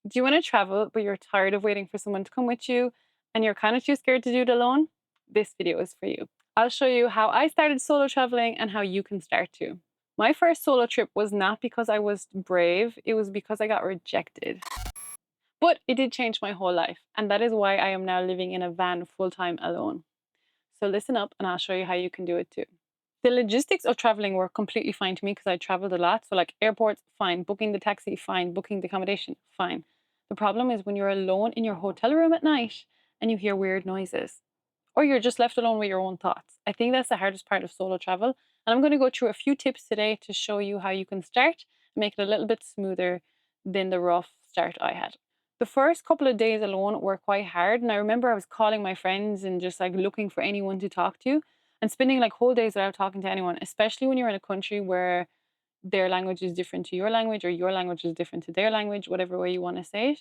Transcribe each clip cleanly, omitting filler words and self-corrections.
Do you want to travel, but you're tired of waiting for someone to come with you and you're kind of too scared to do it alone? This video is for you. I'll show you how I started solo traveling and how you can start too. My first solo trip was not because I was brave, it was because I got rejected. But it did change my whole life, and that is why I am now living in a van full time alone. So listen up and I'll show you how you can do it too. The logistics of traveling were completely fine to me because I traveled a lot. So, like airports, fine. Booking the taxi, fine. Booking the accommodation, fine. The problem is when you're alone in your hotel room at night and you hear weird noises, or you're just left alone with your own thoughts. I think that's the hardest part of solo travel. And I'm going to go through a few tips today to show you how you can start and make it a little bit smoother than the rough start I had. The first couple of days alone were quite hard. And I remember I was calling my friends and just like looking for anyone to talk to and spending like whole days without talking to anyone, especially when you're in a country where their language is different to your language or your language is different to their language, whatever way you want to say it.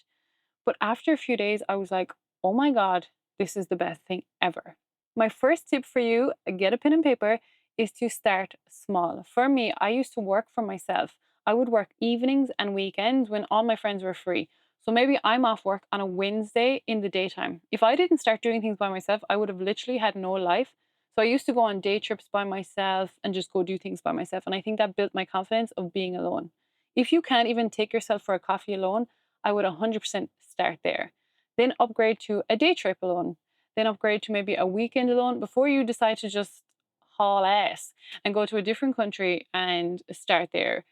But after a few days, I was like, oh my God, this is the best thing ever. My first tip for you, get a pen and paper, is to start small. For me, I used to work for myself. I would work evenings and weekends when all my friends were free. So maybe I'm off work on a Wednesday in the daytime. If I didn't start doing things by myself, I would have literally had no life. So I used to go on day trips by myself and just go do things by myself. And I think that built my confidence of being alone. If you can't even take yourself for a coffee alone, I would 100% start there. Then upgrade to a day trip alone. Then upgrade to maybe a weekend alone before you decide to just haul ass and go to a different country and start there.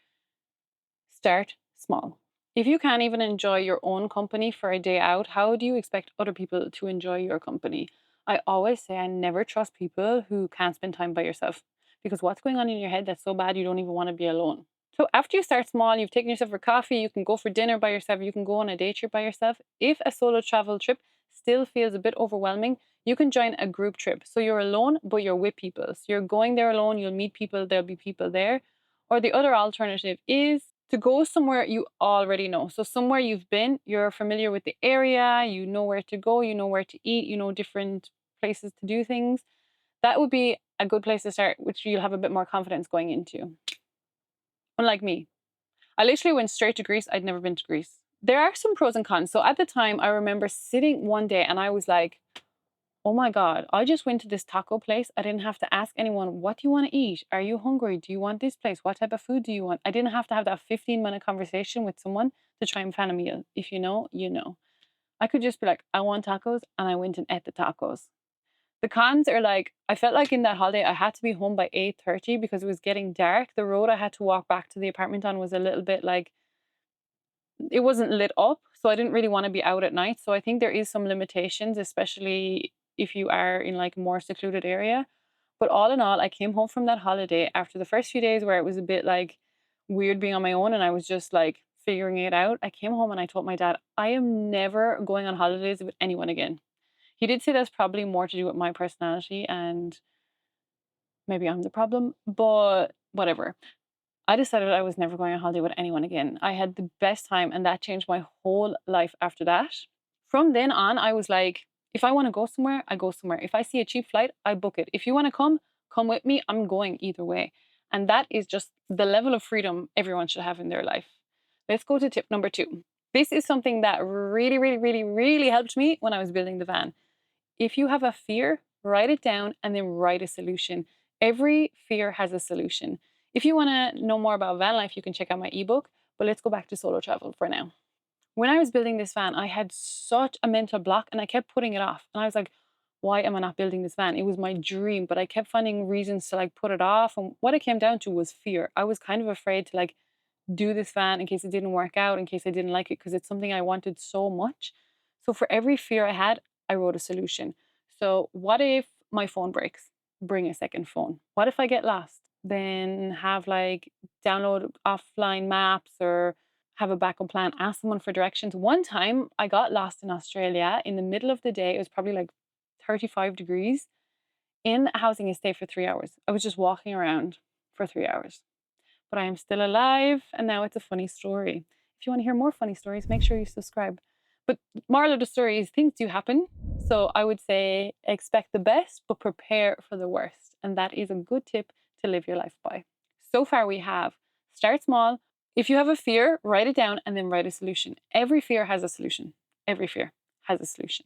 Start small. If you can't even enjoy your own company for a day out, how do you expect other people to enjoy your company? I always say I never trust people who can't spend time by yourself because what's going on in your head that's so bad you don't even want to be alone. So after you start small, you've taken yourself for coffee, you can go for dinner by yourself, you can go on a day trip by yourself. If a solo travel trip still feels a bit overwhelming, you can join a group trip. So you're alone, but you're with people. So you're going there alone, you'll meet people, there'll be people there. Or the other alternative is to go somewhere you already know. So somewhere you've been, you're familiar with the area, you know where to go, you know where to eat, you know different places to do things. That would be a good place to start, which you'll have a bit more confidence going into. Unlike me, I literally went straight to Greece. I'd never been to Greece. There are some pros and cons. So at the time, I remember sitting one day and I was like, oh my God, I just went to this taco place. I didn't have to ask anyone, what do you want to eat? Are you hungry? Do you want this place? What type of food do you want? I didn't have to have that 15-minute conversation with someone to try and plan a meal. If you know, you know. I could just be like, I want tacos. And I went and ate the tacos. The cons are like, I felt like in that holiday, I had to be home by 8:30 because it was getting dark. The road I had to walk back to the apartment on was a little bit like, it wasn't lit up. So I didn't really want to be out at night. So I think there is some limitations, especially if you are in like a more secluded area. But all in all, I came home from that holiday after the first few days where it was a bit like weird being on my own and I was just like figuring it out. I came home and I told my dad, I am never going on holidays with anyone again. He did say that's probably more to do with my personality and maybe I'm the problem, but whatever. I decided I was never going on holiday with anyone again. I had the best time and that changed my whole life after that. From then on, I was like, if I want to go somewhere, I go somewhere. If I see a cheap flight, I book it. If you want to come with me. I'm going either way. And that is just the level of freedom everyone should have in their life. Let's go to tip number 2. This is something that really, really, really, really helped me when I was building the van. If you have a fear, write it down and then write a solution. Every fear has a solution. If you want to know more about van life, you can check out my ebook, but let's go back to solo travel for now. When I was building this van, I had such a mental block and I kept putting it off. And I was like, why am I not building this van? It was my dream, but I kept finding reasons to like put it off. And what it came down to was fear. I was kind of afraid to like do this van in case it didn't work out, in case I didn't like it, because it's something I wanted so much. So for every fear I had, I wrote a solution. So what if my phone breaks? Bring a second phone. What if I get lost? Then have like download offline maps or have a backup plan. Ask someone for directions. One time I got lost in Australia in the middle of the day. It was probably like 35 degrees in a housing estate for 3 hours. I was just walking around for 3 hours. But I am still alive, and now it's a funny story. If you want to hear more funny stories, make sure you subscribe. But moral of the story is things do happen. So I would say expect the best, but prepare for the worst. And that is a good tip to live your life by. So far we have start small, If you have a fear, write it down and then write a solution. Every fear has a solution. Every fear has a solution.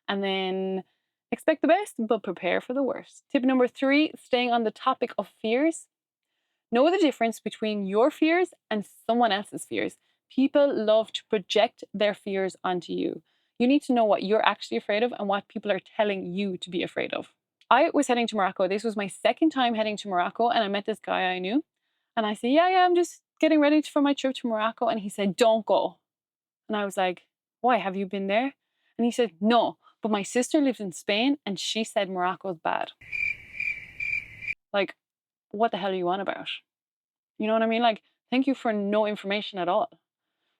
And then expect the best, but prepare for the worst. Tip number 3, staying on the topic of fears. Know the difference between your fears and someone else's fears. People love to project their fears onto you. You need to know what you're actually afraid of and what people are telling you to be afraid of. I was heading to Morocco. This was my second time heading to Morocco, and I met this guy I knew. And I said, yeah, I'm just getting ready for my trip to Morocco. And he said, don't go. And I was like, why? Have you been there? And he said, no, but my sister lives in Spain and she said Morocco's bad. Like, what the hell are you on about? You know what I mean? Like, thank you for no information at all.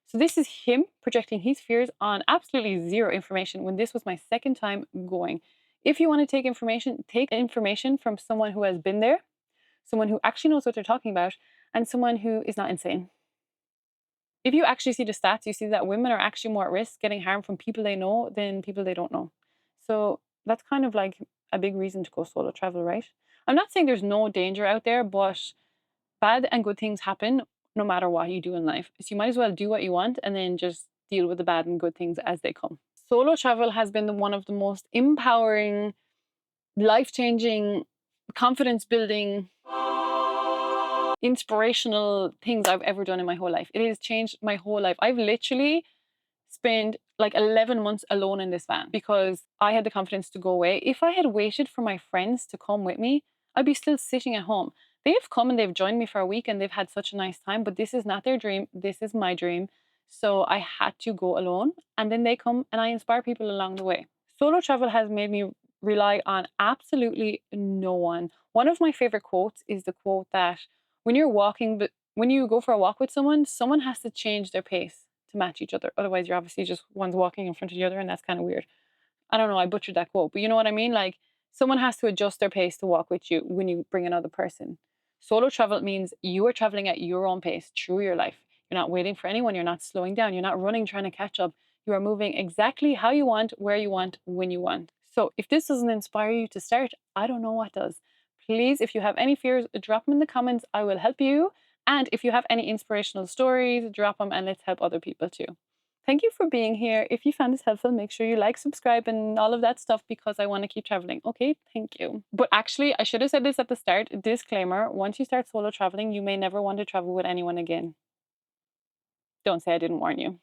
So this is him projecting his fears on absolutely zero information when this was my second time going. If you want to take information from someone who has been there, someone who actually knows what they're talking about, and someone who is not insane. If you actually see the stats, you see that women are actually more at risk getting harmed from people they know than people they don't know. So that's kind of like a big reason to go solo travel, right? I'm not saying there's no danger out there, but bad and good things happen no matter what you do in life. So you might as well do what you want and then just deal with the bad and good things as they come. Solo travel has been one of the most empowering, life-changing, confidence-building, inspirational things I've ever done in my whole life. It has changed my whole life. I've literally spent like 11 months alone in this van because I had the confidence to go away. If I had waited for my friends to come with me, I'd be still sitting at home. They've come and they've joined me for a week and they've had such a nice time, but this is not their dream. This is my dream. So I had to go alone, and then they come and I inspire people along the way. Solo travel has made me rely on absolutely no one. One of my favorite quotes is the quote that when you're walking, but when you go for a walk with someone has to change their pace to match each other. Otherwise, you're obviously just one's walking in front of the other, and that's kind of weird. I don't know, I butchered that quote, but you know what I mean? Like, someone has to adjust their pace to walk with you when you bring another person. Solo travel means you are traveling at your own pace through your life. You're not waiting for anyone, you're not slowing down, you're not running trying to catch up. You are moving exactly how you want, where you want, when you want. So if this doesn't inspire you to start, I don't know what does. Please, if you have any fears, drop them in the comments. I will help you. And if you have any inspirational stories, drop them and let's help other people too. Thank you for being here. If you found this helpful, make sure you like, subscribe, and all of that stuff because I want to keep traveling. Okay, thank you. But actually, I should have said this at the start. Disclaimer, once you start solo traveling, you may never want to travel with anyone again. Don't say I didn't warn you.